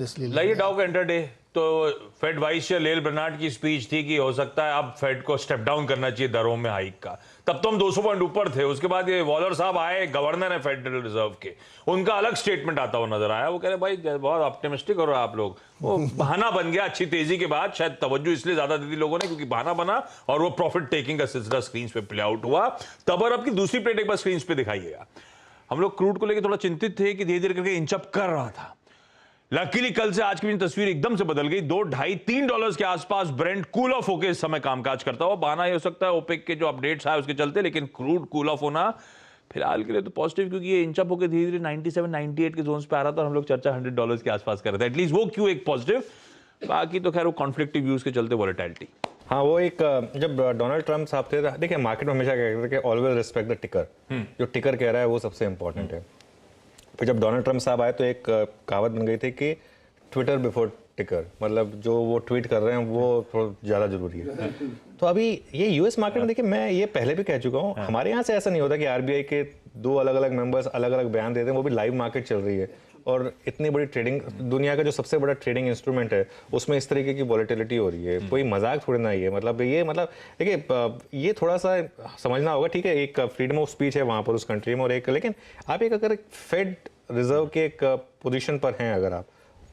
लाइए डाउ का इंटरडे। तो फेड वाइस चेयर लेल बर्नार्ड की स्पीच थी कि हो सकता है अब फेड को स्टेप डाउन करना चाहिए दरों में हाइक का। तब तो हम 200 पॉइंट ऊपर थे। उसके बाद ये वॉलर साहब आए, गवर्नर है फेडरल रिजर्व के, उनका अलग स्टेटमेंट आता हुआ नजर आया। वो कह रहे भाई बहुत ऑप्टिमिस्टिक हो रहा है आप लोग। वो बहाना बन गया अच्छी तेजी के बाद, शायद तवज्जो इसलिए ज्यादा दी थी लोगों ने क्योंकि बहाना बना और वो प्रॉफिट टेकिंग का सिलसिला स्क्रीन पे प्ले आउट हुआ। तब और अब की दूसरी प्लेट एक बार स्क्रीन पे दिखाइएगा। हम लोग क्रूड को लेकर थोड़ा चिंतित थे कि धीरे धीरे करके इंचअप कर रहा था। लकीली कल से आज की तस्वीर एकदम से बदल गई। 2, ढाई, $3 के आसपास ब्रेंट कूल ऑफ होकर इस समय कामकाज करता हुआ। बहाना ये हो सकता है ओपेक के जो अपडेट्स आए उसके चलते, लेकिन क्रूड कूल ऑफ होना फिलहाल के लिए तो पॉजिटिव, क्योंकि ये इंचअप होकर धीरे धीरे 97, 98 के जोन्स पे आ रहा था और हम लोग चर्चा $100 के आसपास कर रहे थे। एटलीस्ट वो क्यों एक पॉजिटिव। बाकी तो खैर वो कॉन्फ्लिक्टिव व्यूज के चलते वॉलेटिलिटी। हाँ, वो एक जब डोनाल्ड ट्रंप साहब थे, देखिए मार्केट में हमेशा कहते थे कि ऑलवेज रिस्पेक्ट द टिकर। जो टिकर कह रहा है वो सबसे इंपॉर्टेंट है। फिर जब डोनाल्ड ट्रंप साहब आए तो एक कहावत बन गई थी कि ट्विटर बिफोर टिकर, मतलब जो वो ट्वीट कर रहे हैं वो थोड़ा ज़्यादा जरूरी है। तो अभी ये यूएस मार्केट में देखिए, मैं ये पहले भी कह चुका हूँ, हमारे यहाँ से ऐसा नहीं होता कि आरबीआई के 2 अलग अलग मेंबर्स अलग अलग बयान देते हैं, वो भी लाइव मार्केट चल रही है और इतनी बड़ी ट्रेडिंग, दुनिया का जो सबसे बड़ा ट्रेडिंग इंस्ट्रूमेंट है उसमें इस तरीके की वॉलेटिलिटी हो रही है। कोई मजाक थोड़ी ना ये मतलब देखिए ये थोड़ा सा समझना होगा। ठीक है, एक फ्रीडम ऑफ स्पीच है वहाँ पर उस कंट्री में, और एक लेकिन आप एक अगर फेड रिजर्व के एक पोजीशन पर हैं अगर आप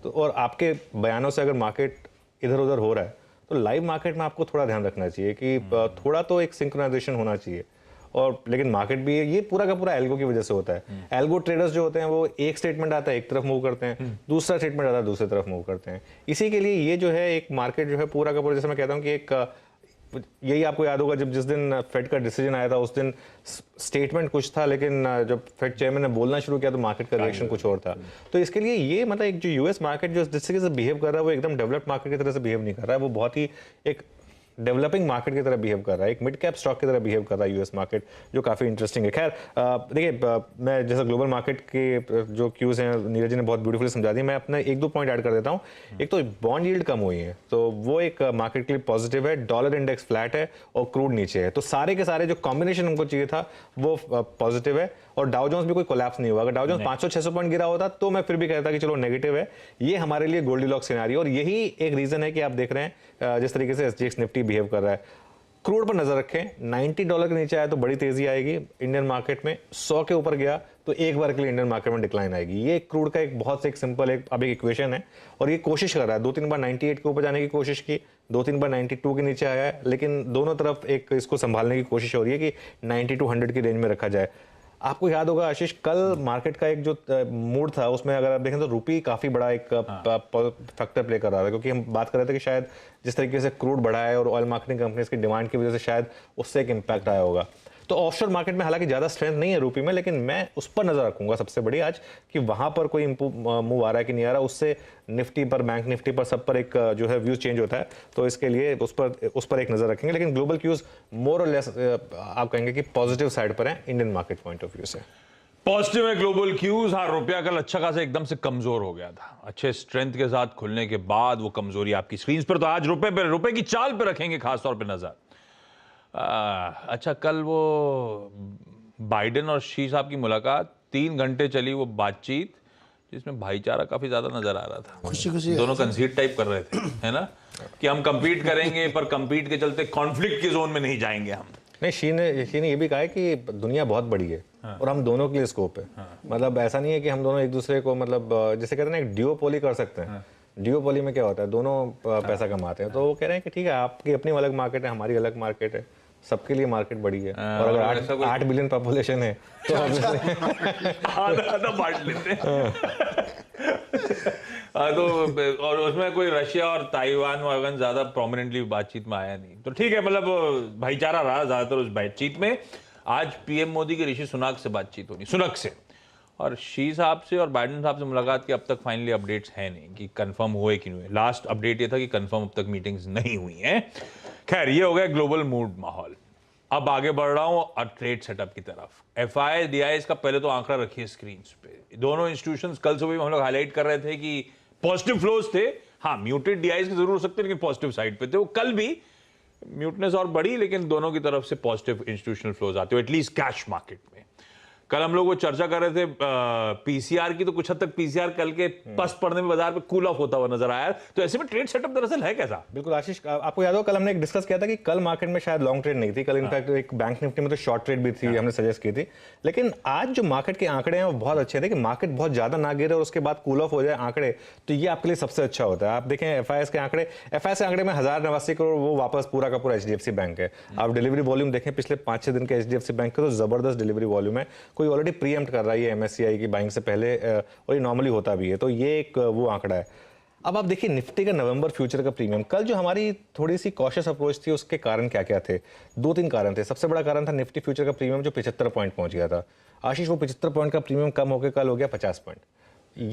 तो, और आपके बयानों से अगर मार्केट इधर उधर हो रहा है तो लाइव मार्केट में आपको थोड़ा ध्यान रखना चाहिए कि थोड़ा तो एक सिंक्रोनाइजेशन होना चाहिए। और लेकिन मार्केट भी ये पूरा का पूरा एल्गो की वजह से होता है। एल्गो ट्रेडर्स जो होते हैं वो एक स्टेटमेंट आता है एक तरफ मूव करते हैं, दूसरा स्टेटमेंट आता है दूसरी तरफ मूव करते हैं। इसी के लिए ये जो है एक मार्केट जो है पूरा का पूरा, जैसे मैं कहता हूँ कि एक यही आपको याद होगा जब जिस दिन फेड का डिसीजन आया था उस दिन स्टेटमेंट कुछ था, लेकिन जब फेड चेयरमैन ने बोलना शुरू किया तो मार्केट का रिएक्शन कुछ और था। तो इसके लिए ये मतलब एक जो यूएस मार्केट जो जिस तरीके से बिहेव कर रहा है वो एकदम डेवलप्ड मार्केट की तरह से बिहेव नहीं कर रहा है, वो बहुत ही एक डेवलपिंग मार्केट की तरह बिहेव कर रहा है, एक मिड कैप स्टॉक की तरह बिहेव कर रहा है यूएस मार्केट, जो काफ़ी इंटरेस्टिंग है। खैर देखिए, मैं जैसे ग्लोबल मार्केट के जो क्यूज हैं नीरज जी ने बहुत ब्यूटीफुली समझा दी, मैं अपना 1-2 पॉइंट ऐड कर देता हूँ। एक तो बॉन्ड यील्ड कम हुई है तो वो एक मार्केट के लिए पॉजिटिव है। डॉलर इंडेक्स फ्लैट है और क्रूड नीचे है, तो सारे के सारे जो कॉम्बिनेशन हमको चाहिए था वो पॉजिटिव है। और डाउ जोन्स भी कोई कोलैप्स नहीं हुआ। अगर डाउ जोन्स 500-600 पॉइंट गिरा होता तो मैं फिर भी कहता कि चलो नेगेटिव है। ये हमारे लिए गोल्डीलॉक्स सिनेरियो, और यही एक रीजन है कि आप देख रहे हैं जिस तरीके से एसजीएक्स निफ्टी बिहेव कर रहा है। क्रूड पर नजर रखें, $90 के नीचे आया तो बड़ी तेजी आएगी इंडियन मार्केट में, 100 के ऊपर गया तो एक बार के लिए इंडियन मार्केट में डिक्लाइन आएगी। ये क्रूड का एक बहुत एक सिंपल एक अब एक इक्वेशन है, और ये कोशिश कर रहा है। 2-3 बार 98 के ऊपर जाने की कोशिश की, 2-3 बार 92 के नीचे आया है, लेकिन दोनों तरफ एक इसको संभालने की कोशिश हो रही है कि 90-100 की रेंज में रखा जाए। आपको याद होगा आशीष, कल मार्केट का एक जो मूड था उसमें अगर आप देखें तो रुपी काफी बड़ा एक फैक्टर प्ले कर रहा था, क्योंकि हम बात कर रहे थे कि शायद जिस तरीके से क्रूड बढ़ा है और ऑयल मार्केटिंग कंपनीज की डिमांड की वजह से शायद उससे एक इम्पैक्ट आया होगा। तो ऑफशोर मार्केट में हालांकि ज्यादा स्ट्रेंथ नहीं है रुपी में, लेकिन मैं उस पर नजर रखूंगा सबसे बड़ी आज कि वहां पर कोई मूव आ रहा है कि नहीं आ रहा। उससे निफ्टी पर, बैंक निफ्टी पर, सब पर एक जो है व्यूज चेंज होता है, तो इसके लिए उस पर एक नजर रखेंगे। लेकिन ग्लोबल क्यूज मोर और लेस आप कहेंगे कि पॉजिटिव साइड पर है Indian market point of view से। पॉजिटिव है ग्लोबल क्यूज। हाँ, रुपया कल अच्छा खासा एकदम से कमजोर हो गया था, अच्छे स्ट्रेंथ के साथ खुलने के बाद वो कमजोरी आपकी स्क्रीन पर। तो आज रुपए की चाल पे रखेंगे खासतौर पे नजर। अच्छा, कल वो बाइडेन और शी साहब की मुलाकात 3 घंटे चली, वो बातचीत जिसमें भाईचारा काफी ज्यादा नजर आ रहा था। खुशी खुशी दोनों कंसीड टाइप कर रहे थे, है ना, कि हम कंपीट करेंगे पर कंपीट के चलते कॉन्फ्लिक्ट के जोन में नहीं जाएंगे हम। नहीं, शी ने ये भी कहा है कि दुनिया बहुत बड़ी है और हम दोनों के लिए स्कोप है। मतलब ऐसा नहीं है कि हम दोनों एक दूसरे को, मतलब जैसे कहते हैं ना, एक डिओपोली कर सकते हैं। डिओपोली में क्या होता है, दोनों पैसा कमाते हैं। तो वो कह रहे हैं कि ठीक है, आपकी अपनी अलग मार्केट है, हमारी अलग मार्केट है, सबके लिए मार्केट बड़ी है। और अगर 8 बिलियन पॉपुलेशन है तो आधा बांट लेते हैं। तो और उसमें कोई रशिया और ताइवान वाइवान ज्यादा प्रोमिनेंटली बातचीत में आया नहीं, तो ठीक है, मतलब भाईचारा रहा ज्यादातर उस बातचीत में। आज पीएम मोदी की ऋषि सुनाक से बातचीत होनी, सुनक से, और शी साहब से और बाइडेन साहब से मुलाकात के अब तक फाइनली अपडेट्स हैं नहीं कि कंफर्म हुए कि नहीं हुए। लास्ट अपडेट ये था कि कंफर्म अब तक मीटिंग्स नहीं हुई हैं। खैर, ये हो गया ग्लोबल मूड माहौल। अब आगे बढ़ रहा हूं और ट्रेड सेटअप की तरफ। एफआई डीआईएस का पहले तो आंकड़ा रखिए स्क्रीन पे। दोनों इंस्टीट्यूशंस कल सुबह हम लोग हाईलाइट कर रहे थे कि पॉजिटिव फ्लोज थे। हाँ, म्यूटेड डीआईएस की जरूर हो सकते, लेकिन पॉजिटिव साइड पे थे। वो कल भी म्यूटनेस और बढ़ी, लेकिन दोनों की तरफ से पॉजिटिव इंस्टीट्यूशनल फ्लोज आते हो, एटलीस्ट कैश मार्केट में। कल हम लोग वो चर्चा कर रहे थे पीसीआर की, तो कुछ हद तक पीसीआर कल के पस्त पड़ने में बाजार में कूल ऑफ होता हुआ नजर आया। तो ऐसे में ट्रेड सेटअप दरअसल है कैसा? बिल्कुल आशीष, आपको याद हो कल हमने एक डिस्कस किया था कि कल मार्केट में शायद लॉन्ग ट्रेड नहीं थी, कल इनफैक्ट एक बैंक निफ्टी में तो शॉर्ट ट्रेड भी थी, हमने सजेस्ट की थी। लेकिन आज जो मार्केट के आंकड़े हैं वो बहुत अच्छे थे कि मार्केट बहुत ज्यादा ना गिरे और उसके बाद कूल ऑफ हो जाए आंकड़े, तो ये आपके लिए सबसे अच्छा होता है। आप देखें एफआईएस के आंकड़े में 1089 करोड़ वो वापस पूरा का पूरा एचडीएफसी बैंक है। आप डिलीवरी वॉल्यूम देखें पिछले 5-6 दिन के एचडीएफसी बैंक के, तो जबरदस्त डिलीवरी वॉल्यूम है। कोई ऑलरेडी प्रीएम्प्ट कर रहा है एमएससीआई की बाइंग से पहले, और ये नॉर्मली होता भी है, तो ये एक वो आंकड़ा है। अब आप देखिए निफ्टी का नवंबर फ्यूचर का प्रीमियम, कल जो हमारी थोड़ी सी कॉशियस अप्रोच थी उसके कारण क्या क्या थे? 2-3 कारण थे। सबसे बड़ा कारण था निफ्टी फ्यूचर का प्रीमियम जो 75 पॉइंट पहुंच गया था। आशीष, वो 75 पॉइंट का प्रीमियम कम होकर कल हो गया 50 पॉइंट।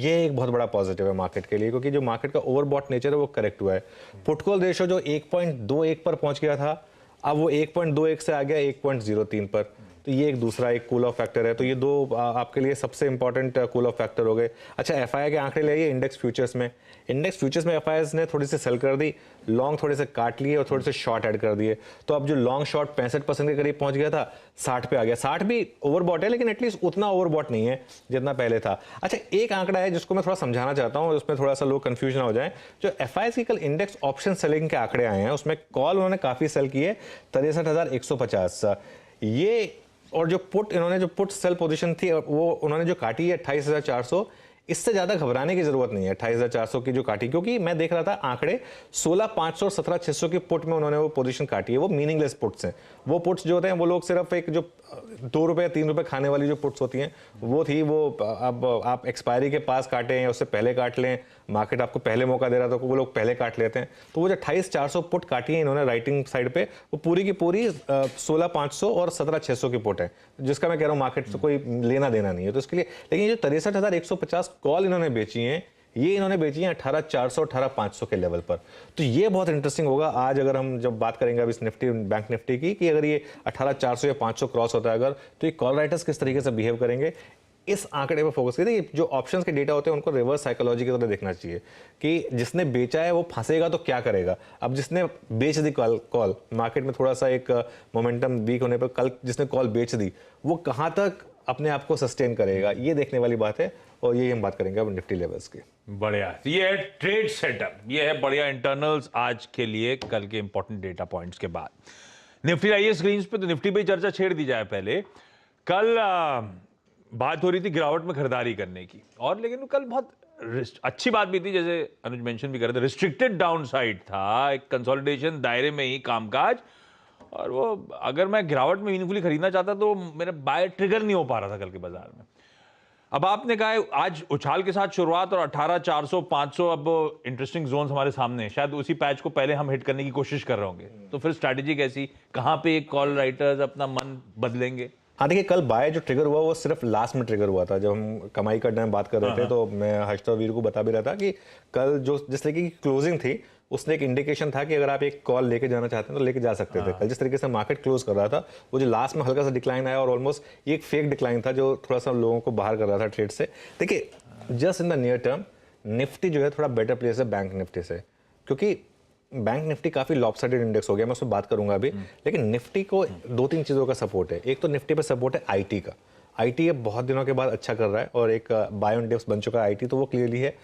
ये एक बहुत बड़ा पॉजिटिव है मार्केट के लिए, क्योंकि जो मार्केट का ओवरबॉट नेचर है वो करेक्ट हुआ है। पुट कॉल रेशियो जो 1.21 पर पहुंच गया था, अब वो 1.21 से आ गया 1.03 पर, तो ये एक दूसरा एक कूल ऑफ फैक्टर है। तो ये दो आपके लिए सबसे इंपॉर्टेंट कूल ऑफ फैक्टर हो गए। अच्छा, एफआईआई के आंकड़े ले इंडेक्स फ्यूचर्स में एफआईआई ने थोड़ी सी सेल कर दी, लॉन्ग थोड़े से काट लिए और थोड़े से शॉर्ट ऐड कर दिए। तो अब जो लॉन्ग शॉर्ट 65% के करीब पहुंच गया था, 60 पे आ गया। 60 भी ओवरबॉट है, लेकिन एटलीस्ट उतना ओवरबॉट नहीं है जितना पहले था। अच्छा, एक आंकड़ा है जिसको मैं थोड़ा समझाना चाहता हूँ, उसमें थोड़ा सा लोग कंफ्यूजन हो जाए। जो एफआईआई की कल इंडेक्स ऑप्शन सेलिंग के आंकड़े आए हैं, उसमें कॉल उन्होंने काफी सेल किए 63,150 ये, और जो पुट इन्होंने जो पुट सेल पोजीशन थी वो उन्होंने जो काटी है 28,400। इससे ज्यादा घबराने की जरूरत नहीं है 28,400 की जो काटी, क्योंकि मैं देख रहा था आंकड़े 16,500 और 17,600 की पुट में उन्होंने वो पोजीशन काटी है। वो मीनिंगलेस पुट्स हैं। वो पुट्स जो होते हैं वो लोग सिर्फ एक जो 2 रुपए 3 रुपए खाने वाली जो पुट्स होती हैं वो थी। वो अब आप एक्सपायरी के पास काटें या उससे पहले काट लें, मार्केट आपको पहले मौका दे रहा था, वो लोग पहले काट लेते हैं। तो वो जो 28,400 पुट काटी है इन्होंने राइटिंग साइड पे, वो पूरी की पूरी 16,500 और 17,600 की पुट है, जिसका मैं कह रहा हूँ मार्केट से कोई लेना देना नहीं है। तो इसके लिए, लेकिन ये जो 63,150 कॉल इन्होंने बेची हैं, ये इन्होंने बेची हैं 18,400 18,500 के लेवल पर। तो ये बहुत इंटरेस्टिंग होगा आज अगर हम जब बात करेंगे अब इस निफ्टी बैंक निफ्टी की, कि अगर ये 18,400 या 500 क्रॉस होता है अगर, तो ये कॉल राइटर्स किस तरीके से बिहेव करेंगे, इस आंकड़े पर फोकस करिए। जो ऑप्शंस के डेटा होते हैं उनको रिवर्स साइकोलॉजी की तरह देखना चाहिए कि जिसने बेचा है वो फंसेगा तो क्या करेगा। अब जिसने बेच दी कॉल मार्केट में थोड़ा सा एक मोमेंटम वीक होने पर, कल जिसने कॉल बेच दी वो कहां तक अपने आप को सस्टेन करेगा, ये देखने वाली बात है। और ये हम बात करेंगे अब निफ्टी लेवल्स की। बढ़िया, ये है ट्रेड सेटअप, ये है बढ़िया इंटरनल्स आज के लिए कल के इंपॉर्टेंट डेटा पॉइंट्स के बाद। निफ्टी आइए स्क्रीन पे, तो निफ्टी पे चर्चा छेड़ दी जाए पहले। कल बात हो रही थी गिरावट में खरीदारी करने की, और लेकिन कल बहुत अच्छी बात भी थी, जैसे अनुज मेंशन भी कर रहे थे, रिस्ट्रिक्टेड डाउन साइड था, एक कंसोलिडेशन दायरे में ही कामकाज। और वो अगर मैं गिरावट में मीनिंगफुली खरीदना चाहता तो मेरा बाय ट्रिगर नहीं हो पा रहा था कल के बाजार में। अब आपने कहा है आज उछाल के साथ शुरुआत, और 18,400 500 अब इंटरेस्टिंग जोन्स हमारे सामने हैं। शायद उसी पैच को पहले हम हिट करने की कोशिश कर रहे होंगे, तो फिर स्ट्रैटेजी कैसी, कहां पे कॉल राइटर्स अपना मन बदलेंगे? हाँ देखिए, कल बाय जो ट्रिगर हुआ वो सिर्फ लास्ट में ट्रिगर हुआ था। जब हम कमाई करने में बात कर रहे थे तो मैं हर्षद और वीर को बता भी रहा था कि कल जो जिस तरीके की क्लोजिंग थी उसने एक इंडिकेशन था कि अगर आप एक कॉल लेके जाना चाहते हैं तो लेके जा सकते थे। कल जिस तरीके से मार्केट क्लोज कर रहा था, वो जो लास्ट में हल्का सा डिक्लाइन आया और ऑलमोस्ट एक फेक डिक्लाइन था जो थोड़ा सा लोगों को बाहर कर रहा था ट्रेड से। देखिए, just in the near term Nifty जो है थोड़ा बेटर प्लेस है बैंक निफ्टी से, क्योंकि बैंक निफ्टी काफी लॉपसाइडेड इंडेक्स हो गया, मैं उस पर बात करूंगा अभी। लेकिन निफ्टी को 2-3 चीजों का सपोर्ट है। एक तो निफ्टी पे सपोर्ट है आईटी का। आईटी अब बहुत दिनों के बाद अच्छा कर रहा है और एक बायो इंडेक्स बन चुका है आईटी, तो वो क्लियरली है।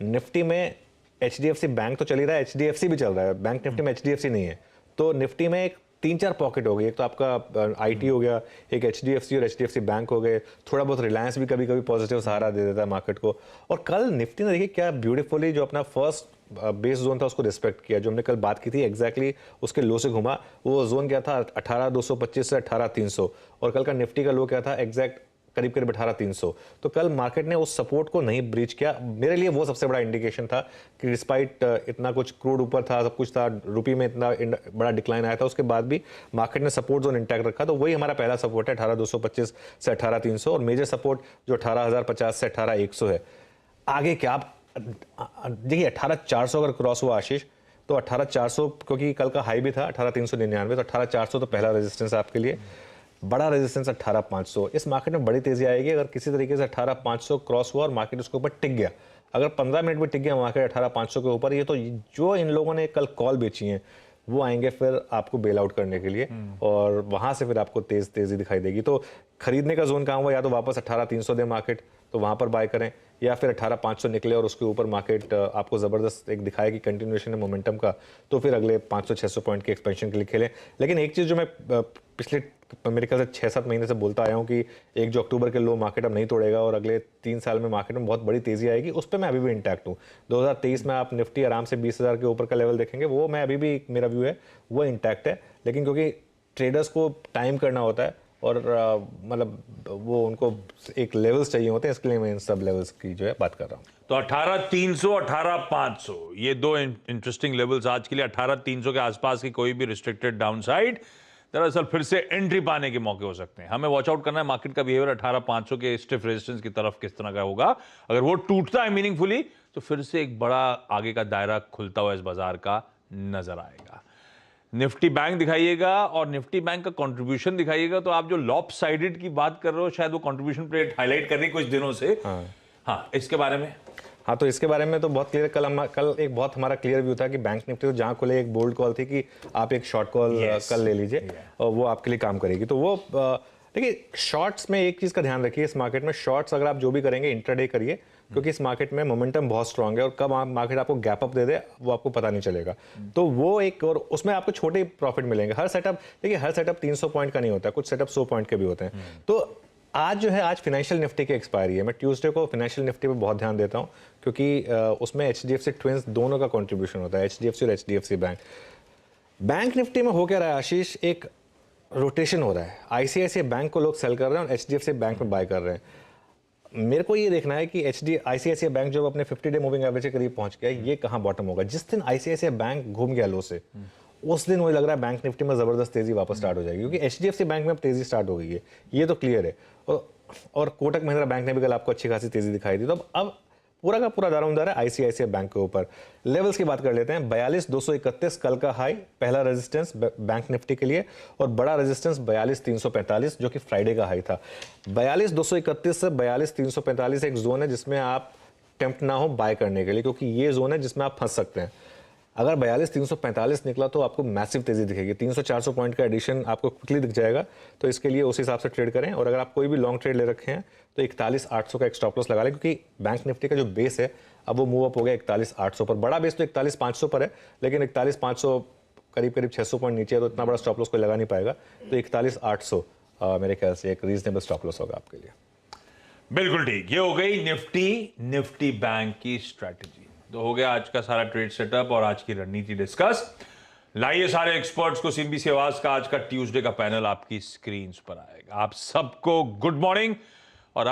निफ्टी में एचडीएफसी बैंक तो चल ही रहा है, एचडीएफसी भी चल रहा है, बैंक निफ्टी में एचडीएफसी नहीं है। तो निफ्टी में एक 3-4 पॉकेट हो गई। एक तो आपका आईटी हो गया, एक एचडीएफसी और एचडीएफसी बैंक हो गए, थोड़ा बहुत रिलायंस भी कभी कभी पॉजिटिव सहारा दे देता है मार्केट को। और कल निफ्टी ने देखिए क्या ब्यूटीफुली जो अपना फर्स्ट बेस जोन था उसको रिस्पेक्ट किया, जो हमने कल बात की थी एग्जैक्टली उसके लो से घुमा। वो जोन क्या था 18,225 से 18,300, और कल का निफ्टी का लो क्या था एग्जैक्ट करीब करीब 18,300। तो कल मार्केट ने उस सपोर्ट को नहीं ब्रीच किया। मेरे लिए वो सबसे बड़ा इंडिकेशन था कि डिस्पाइट इतना कुछ क्रूड ऊपर था, सब कुछ था, रुपये में इतना बड़ा डिक्लाइन आया था, उसके बाद भी मार्केट ने सपोर्ट जोन इंटैक्ट रखा। तो वही हमारा पहला सपोर्ट है 18,225 से 18,300, और मेजर सपोर्ट जो 18,050 से 18,100 है। आगे क्या आप देखिए 18,400 अगर क्रॉस हुआ आशीष, तो 18,400 क्योंकि कल का हाई भी था 18,399, तो 18,400 तो पहला रेजिस्टेंस है आपके लिए। बड़ा रेजिस्टेंस 18,500। इस मार्केट में बड़ी तेजी आएगी अगर किसी तरीके से 18,500 क्रॉस हुआ और मार्केट उसके ऊपर टिक गया। अगर 15 मिनट में टिक गया मार्केट 18,500 के ऊपर, ये तो जो इन लोगों ने कल कॉल बेची है वो आएंगे फिर आपको बेल आउट करने के लिए, और वहां से फिर आपको तेजी दिखाई देगी। तो खरीदने का जोन कहाँ हुआ, या तो वापस 18,300 दे मार्केट तो वहां पर बाय करें, या फिर 18,500 निकले और उसके ऊपर मार्केट आपको जबरदस्त एक दिखाए कि कंटिन्यूएशन है मोमेंटम का, तो फिर अगले 500-600 पॉइंट के एक्सपेंशन के लिए खेलें। लेकिन एक चीज़ जो मैं पिछले मेरे ख्याल से 6-7 महीने से बोलता आया हूँ कि 1 जो अक्टूबर के लो मार्केट अब नहीं तोड़ेगा और अगले 3 साल में मार्केट में बहुत बड़ी तेजी आएगी, उस पर मैं अभी भी इंटैक्ट हूँ। 2023 में आप निफ्टी आराम से 20,000 के ऊपर का लेवल देखेंगे, वो मैं अभी भी, मेरा व्यू है वो इंटैक्ट है। लेकिन क्योंकि ट्रेडर्स को टाइम करना होता है और मतलब वो उनको एक लेवल्स चाहिए होते हैं, इसके लिए मैं इन सब लेवल्स की जो है बात कर रहा हूँ। तो 18,300 18,500 ये दो इंटरेस्टिंग लेवल्स आज के लिए। 18,300 के आसपास की कोई भी रिस्ट्रिक्टेड डाउनसाइड दरअसल फिर से एंट्री पाने के मौके हो सकते हैं। हमें वॉच आउट करना है मार्केट का बिहेवियर 18,500 के स्टिफ रेजिस्टेंस की तरफ किस तरह का होगा। अगर वो टूटता है मीनिंगफुली तो फिर से एक बड़ा आगे का दायरा खुलता हुआ इस बाजार का नजर आएगा। निफ्टी बैंक दिखाइएगा और निफ्टी बैंक का कंट्रीब्यूशन दिखाइएगा। तो आप जो लॉप साइडेड की बात कर रहे हो, शायद वो कंट्रीब्यूशन प्लेट हाईलाइट कर रही कुछ दिनों से। हाँ, इसके बारे में हाँ, तो इसके बारे में तो बहुत क्लियर, कल एक बहुत हमारा क्लियर व्यू था कि बैंक निफ्टी तो जहाँ खुले एक बोल्ड कॉल थी कि आप एक शॉर्ट कॉल कल ले लीजिए और वो आपके लिए काम करेगी। तो वो देखिए, शॉर्ट्स में एक चीज़ का ध्यान रखिए, इस मार्केट में शॉर्ट्स अगर आप जो भी करेंगे इंट्राडे करिए, क्योंकि इस मार्केट में मोमेंटम बहुत स्ट्रांग है और कब मार्केट आपको गैप अप दे दे वो आपको पता नहीं चलेगा। तो वो एक, और उसमें आपको छोटे प्रॉफिट मिलेंगे। हर सेटअप, देखिए हर सेटअप 300 पॉइंट का नहीं होता है, कुछ सेटअप 100 पॉइंट के भी होते हैं। तो आज जो है, आज फाइनेंशियल निफ्टी की एक्सपायरी है। मैं ट्यूसडे को फाइनेंशियल निफ्टी पे बहुत ध्यान देता हूँ, क्योंकि उसमें HDFC ट्विंस दोनों का कंट्रीब्यूशन होता है, HDFC और HDFC बैंक। बैंक निफ्टी में हो क्या रहा है आशीष, एक रोटेशन हो रहा है। ICICI बैंक को लोग सेल कर रहे हैं और HDFC बैंक में बाय कर रहे हैं। मेरे को ये देखना है कि ICICI बैंक जो अपने 50 डे मूविंग एवरेज के करीब पहुंच गया, ये कहाँ बॉटम होगा। जिस दिन ICICI बैंक घूम गया लो से, उस दिन मुझे लग रहा है बैंक निफ्टी में जबरदस्त तेजी वापस स्टार्ट हो जाएगी, क्योंकि HDFC बैंक में अब तेजी स्टार्ट हो गई है, ये तो क्लियर है। और कोटक महिंद्रा बैंक ने भी कल आपको अच्छी खासी तेजी दिखाई दी। तो अब पूरा का पूरा दारोमदार है ICICI बैंक के ऊपर। लेवल्स की बात कर लेते हैं। 42,231 कल का हाई, पहला रेजिस्टेंस बैंक निफ्टी के लिए, और बड़ा रेजिस्टेंस 42,345 जो कि फ्राइडे का हाई था। 42,231 से 42,345 एक जोन है जिसमें आप टेम्प्ट ना हो बाय करने के लिए, क्योंकि ये जोन है जिसमें आप फंस सकते हैं। अगर 42,345 निकला तो आपको मैसिव तेजी दिखेगी, 300-400 पॉइंट का एडिशन आपको क्विकली दिख जाएगा। तो इसके लिए उस हिसाब से ट्रेड करें। और अगर आप कोई भी लॉन्ग ट्रेड ले रखे हैं तो 41,800 का एक स्टॉप लॉस लगा लें, क्योंकि बैंक निफ्टी का जो बेस है अब वो मूव अप हो गया 41,800 पर। बड़ा बेस तो 41,500 पर है, लेकिन 41,500 करीब 600 पॉइंट नीचे है, तो इतना बड़ा स्टॉप लॉस कोई लगा नहीं पाएगा। तो 41,800 मेरे ख्याल से एक रीजनेबल स्टॉप लॉस होगा आपके लिए। बिल्कुल ठीक। ये हो गई निफ्टी बैंक की स्ट्रैटेजी। तो हो गया आज का सारा ट्रेड सेटअप और आज की रणनीति डिस्कस। लाइए सारे एक्सपर्ट्स को, CNBC आवाज का आज का ट्यूसडे का पैनल आपकी स्क्रीन पर आएगा। आप सबको गुड मॉर्निंग।